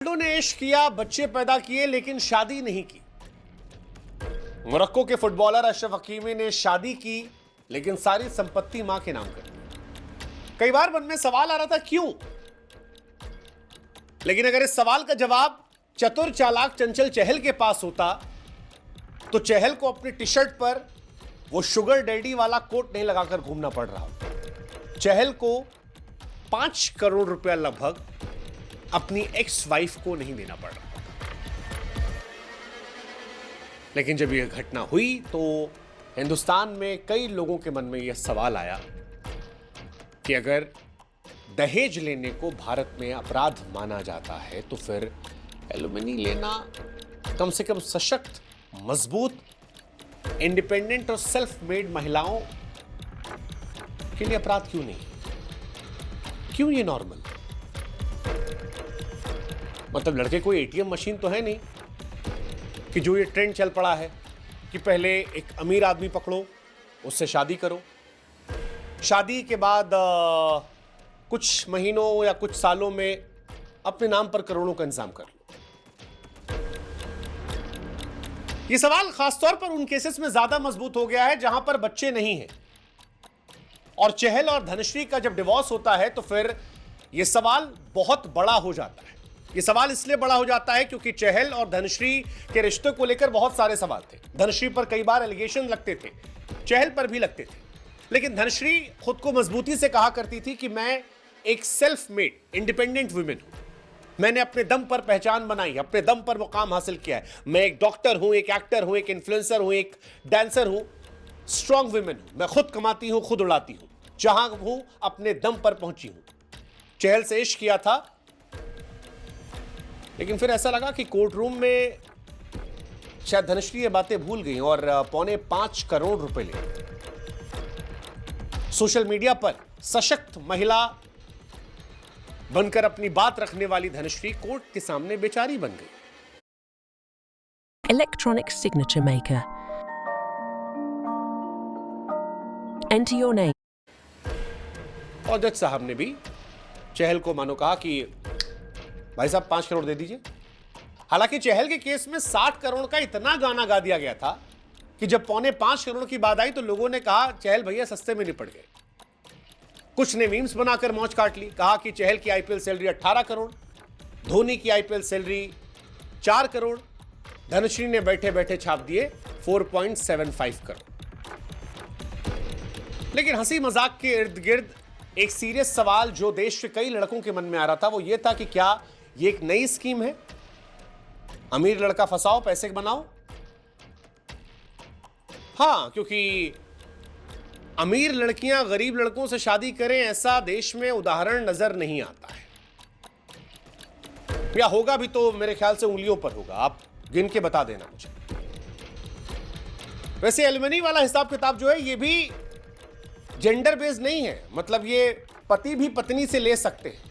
Ronaldo ने इश्क किया, बच्चे पैदा किए, लेकिन शादी नहीं की। मोरक्को के फुटबॉलर अशरफ हकीमी ने शादी की, लेकिन सारी संपत्ति मां के नाम कर दी। कई बार मन में सवाल आ रहा था क्यों, लेकिन अगर इस सवाल का जवाब चतुर चालाक चंचल चहल के पास होता तो चहल को अपनी टी शर्ट पर वो शुगर डैडी वाला कोट नहीं लगाकर घूमना पड़ रहा होता। चहल को 5 करोड़ रुपया लगभग अपनी एक्स वाइफ को नहीं देना पड़ रहा होता। लेकिन जब यह घटना हुई तो हिंदुस्तान में कई लोगों के मन में यह सवाल आया कि अगर दहेज लेने को भारत में अपराध माना जाता है तो फिर एलुमनी लेना कम से कम सशक्त, मजबूत, इंडिपेंडेंट और सेल्फ मेड महिलाओं के लिए अपराध क्यों नहीं? क्यों ये नॉर्मल? मतलब लड़के कोई एटीएम मशीन तो है नहीं कि जो ये ट्रेंड चल पड़ा है कि पहले एक अमीर आदमी पकड़ो, उससे शादी करो, शादी के बाद कुछ महीनों या कुछ सालों में अपने नाम पर करोड़ों का इंतजाम कर लो। ये सवाल खासतौर पर उन केसेस में ज्यादा मजबूत हो गया है जहां पर बच्चे नहीं हैं। और चहल और धनश्री का जब डिवोर्स होता है तो फिर यह सवाल बहुत बड़ा हो जाता है। यह सवाल इसलिए बड़ा हो जाता है क्योंकि चहल और धनश्री के रिश्ते को लेकर बहुत सारे सवाल थे। धनश्री पर कई बार एलिगेशन लगते थे, चहल पर भी लगते थे, लेकिन धनश्री खुद को मजबूती से कहा करती थी कि मैं एक सेल्फ मेड इंडिपेंडेंट वुमेन हूं, मैंने अपने दम पर पहचान बनाई, अपने दम पर मुकाम हासिल किया है, मैं एक डॉक्टर हूं, एक एक्टर हूं, एक इन्फ्लुएंसर हूं, एक डांसर हूं, स्ट्रॉन्ग वुमेन हूं, मैं खुद कमाती हूं, खुद उड़ाती हूं, जहां हूं अपने दम पर पहुंची हूं। चहल से इश्क किया था, लेकिन फिर ऐसा लगा कि कोर्ट रूम में शायद धनश्री ये बातें भूल गई और 5.25 करोड़ रुपए ले। सोशल मीडिया पर सशक्त महिला बनकर अपनी बात रखने वाली धनश्री कोर्ट के सामने बेचारी बन गई। Electronic signature maker. Enter your name. और जज साहब ने भी चहल को मानो कहा कि भाई साहब 5 करोड़ दे दीजिए। हालांकि चहल के केस में 60 करोड़ का इतना गाना गा दिया गया था कि जब 5.25 करोड़ की बात आई तो लोगों ने कहा चहल भैया सस्ते में निपट गए। कुछ ने मीम्स बनाकर मौज काट ली, कहा कि चहल की आईपीएल सैलरी 18 करोड़, धोनी की आईपीएल सैलरी 4 करोड़, धनश्री ने बैठे बैठे छाप दिए 4.75 करोड़। लेकिन हंसी मजाक के इर्द गिर्द एक सीरियस सवाल जो देश के कई लड़कों के मन में आ रहा था वो ये था कि क्या ये एक नई स्कीम है, अमीर लड़का फंसाओ पैसे बनाओ? हां, क्योंकि अमीर लड़कियां गरीब लड़कों से शादी करें ऐसा देश में उदाहरण नजर नहीं आता है, या होगा भी तो मेरे ख्याल से उंगलियों पर होगा। आप गिन के बता देना मुझे। वैसे एलुमनी वाला हिसाब किताब जो है ये भी जेंडर बेस्ड नहीं है, मतलब ये पति भी पत्नी से ले सकते हैं।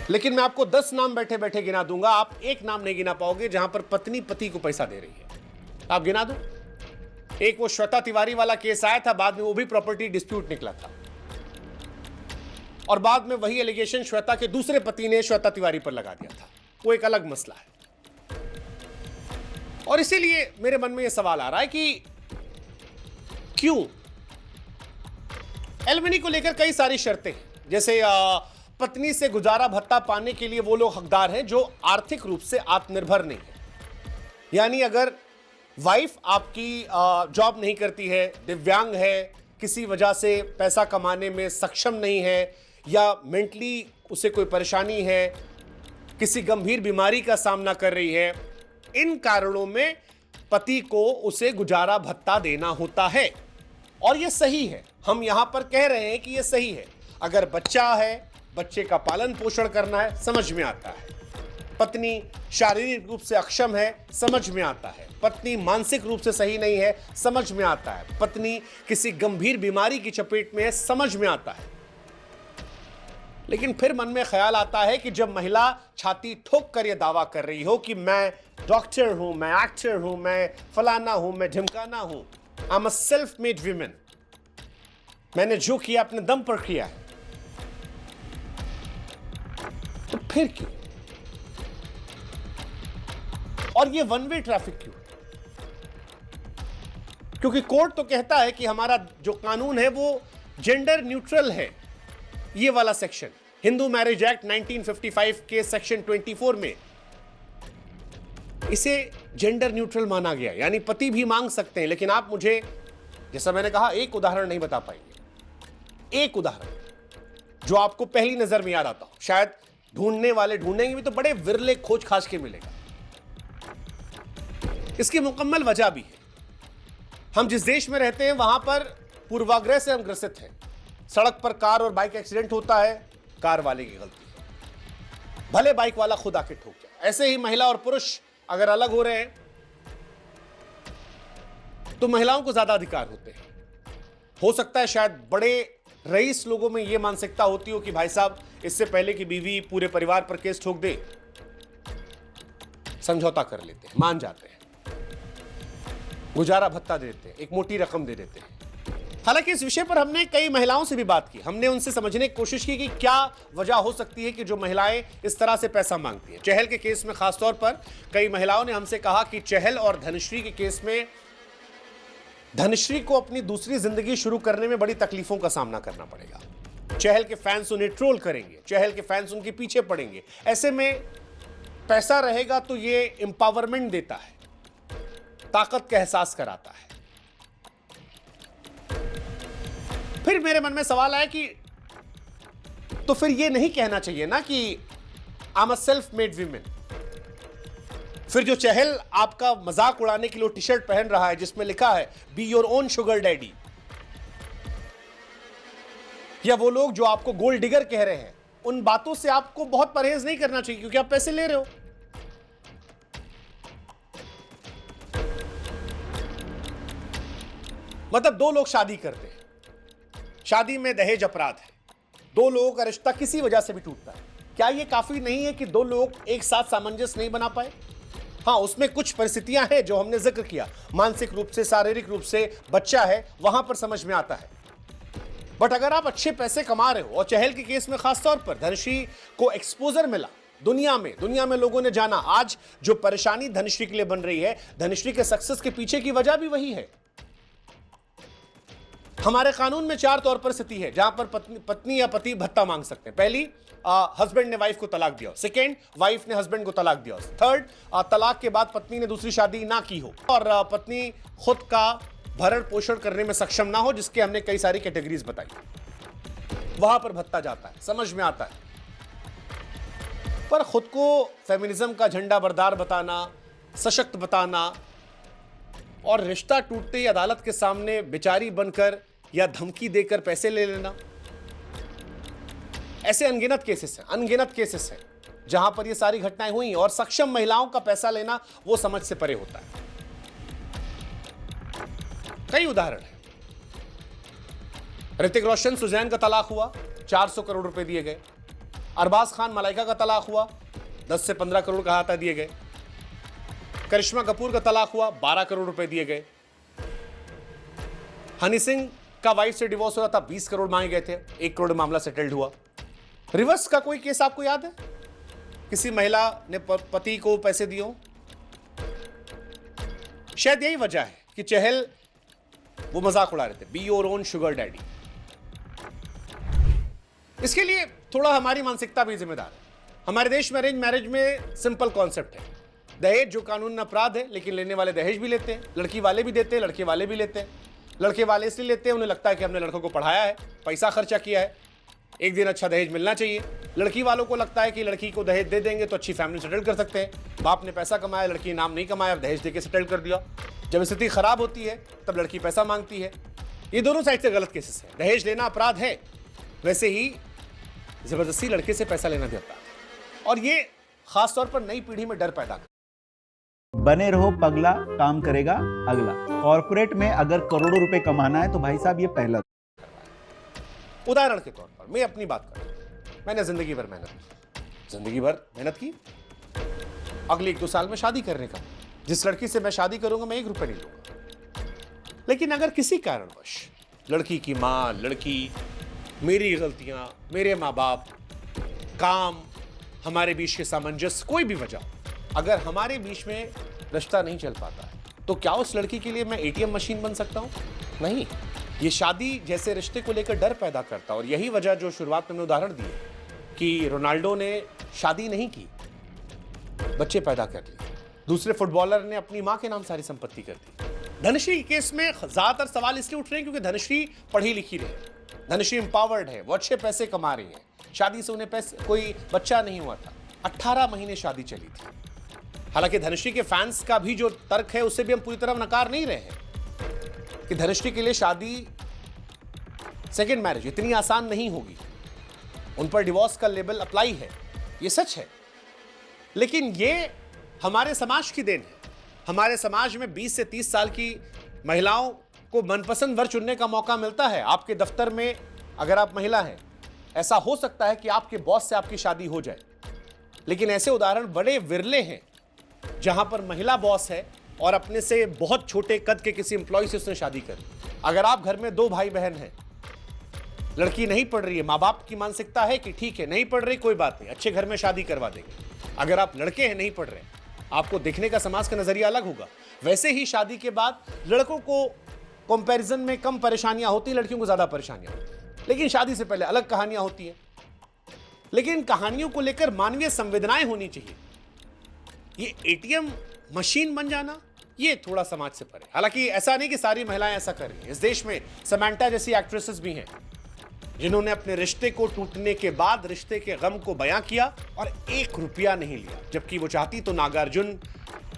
लेकिन मैं आपको 10 नाम बैठे बैठे गिना दूंगा, आप एक नाम नहीं गिना पाओगे जहां पर पत्नी पति को पैसा दे रही है। आप गिना दो। एक वो श्वेता तिवारी वाला केस आया था, बाद में वो भी प्रॉपर्टी डिस्प्यूट निकला था, और बाद में वही एलिगेशन श्वेता के दूसरे पति ने श्वेता तिवारी पर लगा दिया था, वो एक अलग मसला है। और इसीलिए मेरे मन में यह सवाल आ रहा है कि क्यों एलुमनी को लेकर कई सारी शर्तें हैं, जैसे पत्नी से गुजारा भत्ता पाने के लिए वो लोग हकदार हैं जो आर्थिक रूप से आत्मनिर्भर नहीं है। यानी अगर वाइफ आपकी जॉब नहीं करती है, दिव्यांग है, किसी वजह से पैसा कमाने में सक्षम नहीं है, या मेंटली उसे कोई परेशानी है, किसी गंभीर बीमारी का सामना कर रही है, इन कारणों में पति को उसे गुजारा भत्ता देना होता है। और यह सही है, हम यहां पर कह रहे हैं कि यह सही है। अगर बच्चा है, बच्चे का पालन पोषण करना है, समझ में आता है। पत्नी शारीरिक रूप से अक्षम है, समझ में आता है। पत्नी मानसिक रूप से सही नहीं है, समझ में आता है। पत्नी किसी गंभीर बीमारी की चपेट में है, समझ में आता है। लेकिन फिर मन में ख्याल आता है कि जब महिला छाती ठोक कर यह दावा कर रही हो कि मैं डॉक्टर हूं, मैं एक्टर हूं, मैं फलाना हूं, मैं ढिमकाना हूं, I am a self made women, मैंने जो किया अपने दम पर किया है, फिर क्यों? और ये वन वे ट्रैफिक क्यों? क्योंकि कोर्ट तो कहता है कि हमारा जो कानून है वो जेंडर न्यूट्रल है। ये वाला सेक्शन हिंदू मैरिज एक्ट 1955 के सेक्शन 24 में इसे जेंडर न्यूट्रल माना गया, यानी पति भी मांग सकते हैं। लेकिन आप मुझे, जैसा मैंने कहा, एक उदाहरण नहीं बता पाएंगे, एक उदाहरण जो आपको पहली नजर में याद आता हो। शायद ढूंढने वाले ढूंढेंगे भी तो बड़े विरले खोज खाज के मिलेगा। इसकी मुकम्मल वजह भी है। हम जिस देश में रहते हैं वहां पर पूर्वाग्रह से हम ग्रसित हैं। सड़क पर कार और बाइक एक्सीडेंट होता है, कार वाले की गलती है, भले बाइक वाला खुद आके ठोक जाए। ऐसे ही महिला और पुरुष अगर अलग हो रहे हैं तो महिलाओं को ज्यादा अधिकार होते हैं। हो सकता है शायद बड़े रईस लोगों में यह मानसिकता होती हो कि भाई साहब, इससे पहले कि बीवी पूरे परिवार पर केस ठोक दे, समझौता कर लेते हैं, मान जाते हैं, गुजारा भत्ता दे देते हैं, एक मोटी रकम दे देते हैं। हालांकि इस विषय पर हमने कई महिलाओं से भी बात की। हमने उनसे समझने की कोशिश की कि क्या वजह हो सकती है कि जो महिलाएं इस तरह से पैसा मांगती हैं। चहल के केस में खासतौर पर कई महिलाओं ने हमसे कहा कि चहल और धनश्री के केस में धनश्री को अपनी दूसरी जिंदगी शुरू करने में बड़ी तकलीफों का सामना करना पड़ेगा। चहल के फैंस उन्हें ट्रोल करेंगे, चहल के फैंस उनके पीछे पड़ेंगे। ऐसे में पैसा रहेगा तो ये एम्पावरमेंट देता है, ताकत का एहसास कराता है। फिर मेरे मन में सवाल आया कि तो फिर ये नहीं कहना चाहिए ना कि I am a self made women. फिर जो चहल आपका मजाक उड़ाने के लिए टी शर्ट पहन रहा है जिसमें लिखा है be your own sugar daddy, या वो लोग जो आपको गोल्ड डिगर कह रहे हैं, उन बातों से आपको बहुत परहेज नहीं करना चाहिए क्योंकि आप पैसे ले रहे हो। मतलब दो लोग शादी करते हैं, शादी में दहेज अपराध है, दो लोगों का रिश्ता किसी वजह से भी टूटता है। क्या यह काफी नहीं है कि दो लोग एक साथ सामंजस्य नहीं बना पाए? हाँ, उसमें कुछ परिस्थितियां हैं जो हमने जिक्र किया, मानसिक रूप से, शारीरिक रूप से, बच्चा है, वहां पर समझ में आता है। बट अगर आप अच्छे पैसे कमा रहे हो, और चहल के केस में खासतौर पर धनश्री को एक्सपोजर मिला, दुनिया में लोगों ने जाना, आज जो परेशानी धनश्री के लिए बन रही है, धनश्री के सक्सेस के पीछे की वजह भी वही है। हमारे कानून में चार तौर पर स्थिति है जहां पर पत्नी या पति भत्ता मांग सकते हैं। पहली, हस्बैंड ने वाइफ को तलाक दिया। सेकेंड, वाइफ ने हस्बैंड को तलाक दिया। थर्ड, तलाक के बाद पत्नी ने दूसरी शादी ना की हो और पत्नी खुद का भरण पोषण करने में सक्षम ना हो, जिसके हमने कई सारी कैटेगरीज बताई। वहां पर भत्ता जाता है, समझ में आता है। पर खुद को फेमिनिज्म का झंडा बरदार बताना, सशक्त बताना और रिश्ता टूटते ही अदालत के सामने बेचारी बनकर या धमकी देकर पैसे ले लेना, ऐसे अनगिनत केसेस हैं जहां पर ये सारी घटनाएं हुई और सक्षम महिलाओं का पैसा लेना वो समझ से परे होता है। कई उदाहरण हैं। ऋतिक रोशन सुजैन का तलाक हुआ, 400 करोड़ रुपए दिए गए। अरबाज खान मलाइका का तलाक हुआ, 10 से 15 करोड़ का हाथा दिए गए। करिश्मा कपूर का तलाक हुआ, 12 करोड़ रुपए दिए गए। हनी सिंह का वाइफ से डिवोर्स हुआ था, 20 करोड़ मांगे गए थे, 1 करोड़ मामला सेटल्ड हुआ। रिवर्स का कोई केस आपको याद है? किसी महिला ने पति को पैसे दिए हो? शायद यही वजह है कि चहल वो मजाक उड़ा रहे थे, be your own sugar daddy. इसके लिए थोड़ा हमारी मानसिकता भी जिम्मेदार है। हमारे देश में अरेंज मैरिज में सिंपल कॉन्सेप्ट है, दहेज जो कानून अपराध है, लेकिन लेने वाले दहेज भी लेते हैं, लड़की वाले भी देते हैं, लड़के वाले भी लेते हैं। लड़के वाले इसलिए लेते हैं, उन्हें लगता है कि हमने लड़कों को पढ़ाया है, पैसा खर्चा किया है, एक दिन अच्छा दहेज मिलना चाहिए। लड़की वालों को लगता है कि लड़की को दहेज दे देंगे तो अच्छी फैमिली सेटल कर सकते हैं। बाप ने पैसा कमाया, लड़की ने नाम नहीं कमाया, दहेज देके सेटल कर दिया। जब स्थिति खराब होती है तब लड़की पैसा मांगती है। ये दोनों साइड से गलत केसेस हैं। दहेज लेना अपराध है, वैसे ही जबरदस्ती लड़के से पैसा लेना भी अपराध है, और ये खासतौर पर नई पीढ़ी में डर पैदा करता है। बने रहो पगला, काम करेगा अगला। कॉर्पोरेट में अगर करोड़ों रुपए कमाना है तो भाई साहब ये पहला। उदाहरण के तौर पर मैं अपनी बात करूं, मैंने जिंदगी भर मेहनत की। अगले 1-2 साल में शादी करने का, जिस लड़की से मैं शादी करूंगा मैं 1 रुपए नहीं लूंगा। लेकिन अगर किसी कारणवश लड़की की मां, लड़की, मेरी गलतियां, मेरे माँ बाप, काम, हमारे बीच के सामंजस्य, कोई भी वजह, अगर हमारे बीच में रिश्ता नहीं चल पाता है तो क्या उस लड़की के लिए मैं एटीएम मशीन बन सकता हूं? नहीं। ये शादी जैसे रिश्ते को लेकर डर पैदा करता, और यही वजह जो शुरुआत में उदाहरण दिए कि रोनाल्डो ने शादी नहीं की, बच्चे पैदा कर लिए। दूसरे फुटबॉलर ने अपनी मां के नाम सारी संपत्ति कर दी। धनश्री के केस में ज्यादातर सवाल इसलिए उठ रहे हैं क्योंकि धनश्री पढ़ी लिखी रही, धनश्री एम्पावर्ड है, वो अच्छे पैसे कमा रही है, शादी से उन्हें कोई बच्चा नहीं हुआ था, 18 महीने शादी चली थी। हालांकि धनश्री के फैंस का भी जो तर्क है उससे भी हम पूरी तरह नकार नहीं रहे हैं कि धनश्री के लिए शादी, सेकेंड मैरिज इतनी आसान नहीं होगी, उन पर डिवोर्स का लेबल अप्लाई है, ये सच है। लेकिन ये हमारे समाज की देन है। हमारे समाज में 20 से 30 साल की महिलाओं को मनपसंद वर चुनने का मौका मिलता है। आपके दफ्तर में अगर आप महिला हैं, ऐसा हो सकता है कि आपके बॉस से आपकी शादी हो जाए, लेकिन ऐसे उदाहरण बड़े विरले हैं जहां पर महिला बॉस है और अपने से बहुत छोटे कद के किसी एम्प्लॉय से उसने शादी कर ली। अगर आप घर में 2 भाई बहन हैं, लड़की नहीं पढ़ रही है, माँ बाप की मानसिकता है कि ठीक है नहीं पढ़ रही, कोई बात नहीं, अच्छे घर में शादी करवा देंगे। अगर आप लड़के हैं, नहीं पढ़ रहे, आपको देखने का समाज का नजरिया अलग होगा। वैसे ही शादी के बाद लड़कों को कंपैरिजन में कम परेशानियां होती, लड़कियों को ज्यादा परेशानियां होती, लेकिन शादी से पहले अलग कहानियां होती हैं। लेकिन कहानियों को लेकर मानवीय संवेदनाएं होनी चाहिए। ये एटीएम मशीन बन जाना, ये थोड़ा समाज से परे। हालांकि ऐसा नहीं कि सारी महिलाएं ऐसा कर रही हैं। इस देश में समंता जैसी एक्ट्रेसेस भी हैं जिन्होंने अपने रिश्ते को टूटने के बाद रिश्ते के गम को बयां किया और 1 रुपया नहीं लिया, जबकि वो चाहती तो नागार्जुन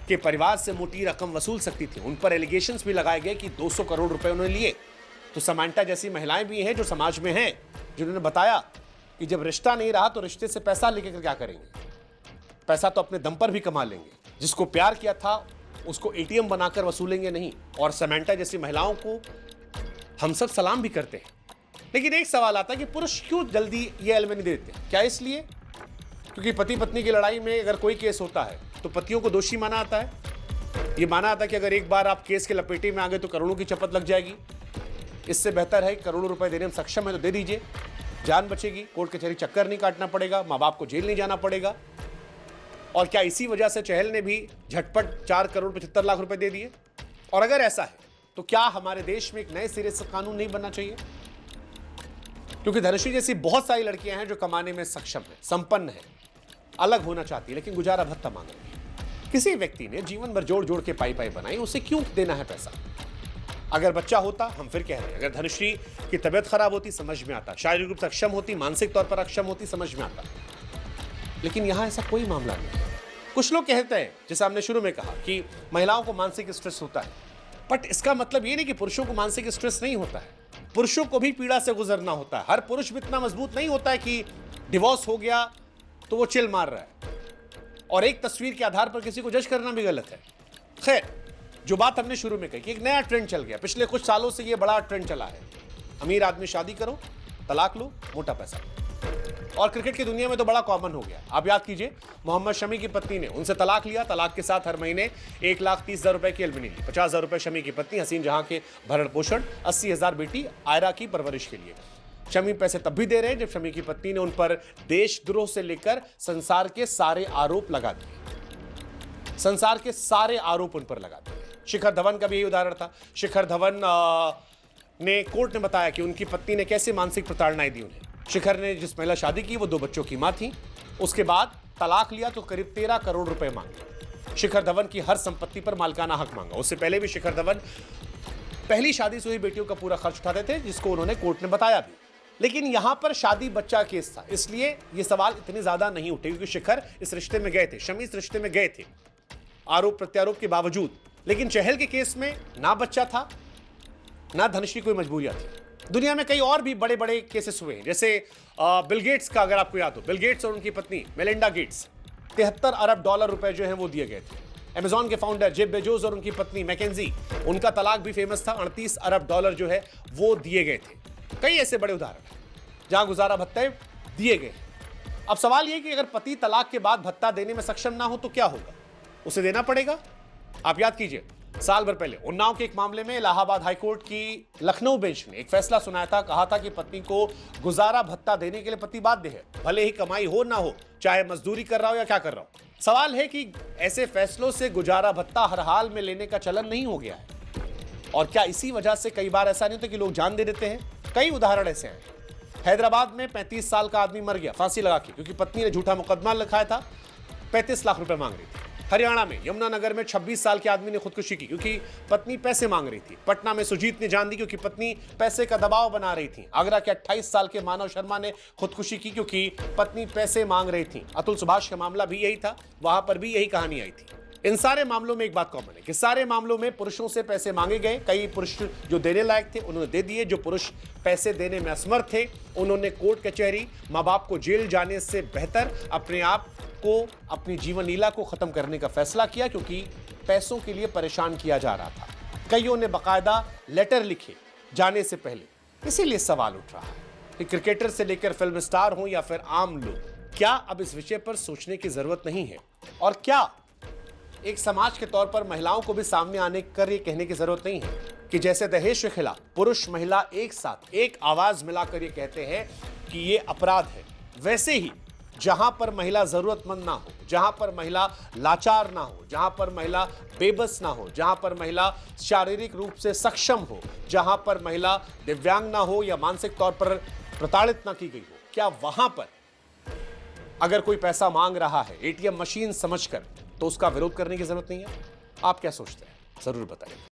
के परिवार से मोटी रकम वसूल सकती थी। उन पर एलिगेशंस भी लगाए गए कि 200 करोड़ रुपए उन्होंने लिए। तो समंता जैसी महिलाएं भी हैं जो समाज में हैं, जिन्होंने बताया कि जब रिश्ता नहीं रहा तो रिश्ते से पैसा लेकर क्या करेंगे, पैसा तो अपने दम पर भी कमा लेंगे, जिसको प्यार किया था उसको एटीएम बनाकर वसूलेंगे नहीं। और समंता जैसी महिलाओं को हम सब सलाम भी करते हैं। लेकिन एक सवाल आता है कि पुरुष क्यों जल्दी ये एलमनी देते हैं? क्या इसलिए क्योंकि पति पत्नी की लड़ाई में अगर कोई केस होता है तो पतियों को दोषी माना आता है। ये माना आता है कि अगर एक बार आप केस के लपेटे में आ गए तो करोड़ों की चपत लग जाएगी। इससे बेहतर है करोड़ों रुपए देने में सक्षम है तो दे दीजिए, जान बचेगी, कोर्ट कचहरी चक्कर नहीं काटना पड़ेगा, माँ बाप को जेल नहीं जाना पड़ेगा। और क्या इसी वजह से चहल ने भी झटपट 4 करोड़ 75 लाख रुपए दे दिए? और अगर ऐसा है तो क्या हमारे देश में एक नए सिरे से कानून नहीं बनना चाहिए? क्योंकि धनश्री जैसी बहुत सारी लड़कियां हैं जो कमाने में सक्षम है, संपन्न है, अलग होना चाहती है, लेकिन गुजारा भत्ता मांग रही है। किसी व्यक्ति ने जीवन भर जोड़ जोड़ के पाई बनाई, उसे क्यों देना है पैसा? अगर बच्चा होता, हम फिर कह रहे हैं, अगर धनश्री की तबीयत खराब होती समझ में आता, शारीरिक रूप से अक्षम होती, मानसिक तौर पर अक्षम होती, समझ में आता। लेकिन यहां ऐसा कोई मामला नहीं है। कुछ लोग कहते हैं, जैसे हमने शुरू में कहा, कि महिलाओं को मानसिक स्ट्रेस होता है, बट इसका मतलब ये नहीं कि पुरुषों को मानसिक स्ट्रेस नहीं होता है। पुरुषों को भी पीड़ा से गुजरना होता है। हर पुरुष भी इतना मजबूत नहीं होता है कि डिवोर्स हो गया तो वो चिल मार रहा है, और एक तस्वीर के आधार पर किसी को जज करना भी गलत है। खैर, जो बात हमने शुरू में कही कि एक नया ट्रेंड चल गया, पिछले कुछ सालों से ये बड़ा ट्रेंड चला है, अमीर आदमी शादी करो, तलाक लो, मोटा पैसा। और क्रिकेट की दुनिया में तो बड़ा कॉमन हो गया। आप याद कीजिए, मोहम्मद शमी की पत्नी ने उनसे तलाक लिया, तलाक के साथ हर महीने 1,30,000 रुपए की एलमनी ली। 50,000 रुपए शमी की पत्नी हसीन जहां के भरण पोषण, 80,000 बेटी आयरा की परवरिश के लिए। शमी पैसे तब भी दे रहे हैं जब शमी की पत्नी ने उन पर देशद्रोह से लेकर संसार के सारे आरोप लगा दिए। संसार के सारे आरोप उन पर लगा दिए। शिखर धवन का भी यही उदाहरण था। शिखर धवन ने कोर्ट ने बताया कि उनकी पत्नी ने कैसे मानसिक प्रताड़नाएं दी उन्हें। शिखर ने जिस महिला शादी की वो 2 बच्चों की मां थी, उसके बाद तलाक लिया तो करीब 13 करोड़ रुपए मांगे। शिखर धवन की हर संपत्ति पर मालिकाना हक मांगा। उससे पहले भी शिखर धवन पहली शादी से हुई बेटियों का पूरा खर्च उठाते थे, जिसको उन्होंने कोर्ट ने बताया भी। लेकिन यहां पर शादी बच्चा केस था, इसलिए ये सवाल इतने ज्यादा नहीं उठे, क्योंकि शिखर इस रिश्ते में गए थे, शमी इस रिश्ते में गए थे, आरोप प्रत्यारोप के बावजूद। लेकिन चहल के केस में ना बच्चा था, ना धनश्री कोई मजबूरियां थी। दुनिया में कई और भी बड़े बड़े केसेस हुए हैं, जैसे बिल गेट्स का अगर आपको याद हो, बिल गेट्स और उनकी पत्नी मेलिंडा गेट्स, 73 अरब डॉलर रुपए जो है वो दिए गए थे। अमेजॉन के फाउंडर जेफ बेजोस और उनकी पत्नी मैकेंजी, उनका तलाक भी फेमस था, 38 अरब डॉलर जो है वो दिए गए थे। कई ऐसे बड़े उदाहरण हैं जहां गुजारा भत्ते दिए गए। अब सवाल यह कि अगर पति तलाक के बाद भत्ता देने में सक्षम ना हो तो क्या होगा? उसे देना पड़ेगा। आप याद कीजिए, साल भर पहले उन्नाव के एक मामले में इलाहाबाद हाईकोर्ट की लखनऊ बेंच ने एक फैसला सुनाया था। कहा था कि पत्नी को गुजारा भत्ता देने के लिए पति बाध्य है, भले ही कमाई हो ना हो, चाहे मजदूरी कर रहा हो या क्या कर रहा हो। सवाल है कि ऐसे फैसलों से गुजारा भत्ता हर हाल में लेने का चलन नहीं हो गया है, और क्या इसी वजह से कई बार ऐसा नहीं होता कि लोग जान दे देते हैं। कई उदाहरण ऐसे हैं। हैदराबाद में 35 साल का आदमी मर गया फांसी लगा के, क्योंकि पत्नी ने झूठा मुकदमा लिखाया था, 35 लाख रुपए मांग रही थी। हरियाणा में यमुनानगर में 26 साल के आदमी ने खुदकुशी की क्योंकि पत्नी पैसे मांग रही थी। पटना में सुजीत ने जान दी क्योंकि पत्नी पैसे का दबाव बना रही थी। आगरा के 28 साल के मानव शर्मा ने खुदकुशी की क्योंकि पत्नी पैसे मांग रही थी। अतुल सुभाष का मामला भी यही था, वहां पर भी यही कहानी आई थी। इन सारे मामलों में एक बात कॉमन है कि सारे मामलों में पुरुषों से पैसे मांगे गए। कई पुरुष जो देने लायक थे उन्होंने दे दिए, जो पुरुष पैसे देने में असमर्थ थे उन्होंने कोर्ट कचहरी, माँ बाप को जेल जाने से बेहतर अपने आप को, अपनी जीवन लीला को खत्म करने का फैसला किया, क्योंकि पैसों के लिए परेशान किया जा रहा था। कईयों ने बाकायदा लेटर लिखे जाने से पहले। इसीलिए सवाल उठ रहा है कि क्रिकेटर से लेकर फिल्म स्टार हो या फिर आम लोग, क्या अब इस विषय पर सोचने की जरूरत नहीं है? और क्या एक समाज के तौर पर महिलाओं को भी सामने आने कर ये कहने की जरूरत नहीं है कि जैसे दहेज के खिलाफ पुरुष महिला एक साथ एक आवाज मिलाकर ये कहते हैं कि ये अपराध है, वैसे ही जहां पर महिला जरूरतमंद ना हो, जहां पर महिला लाचार ना हो, जहां पर महिला बेबस ना हो, जहां पर महिला शारीरिक रूप से सक्षम हो, जहां पर महिला दिव्यांग ना हो या मानसिक तौर पर प्रताड़ित ना की गई हो, क्या वहां पर अगर कोई पैसा मांग रहा है एटीएम मशीन समझकर तो उसका विरोध करने की जरूरत नहीं है? आप क्या सोचते हैं? जरूर बताइए।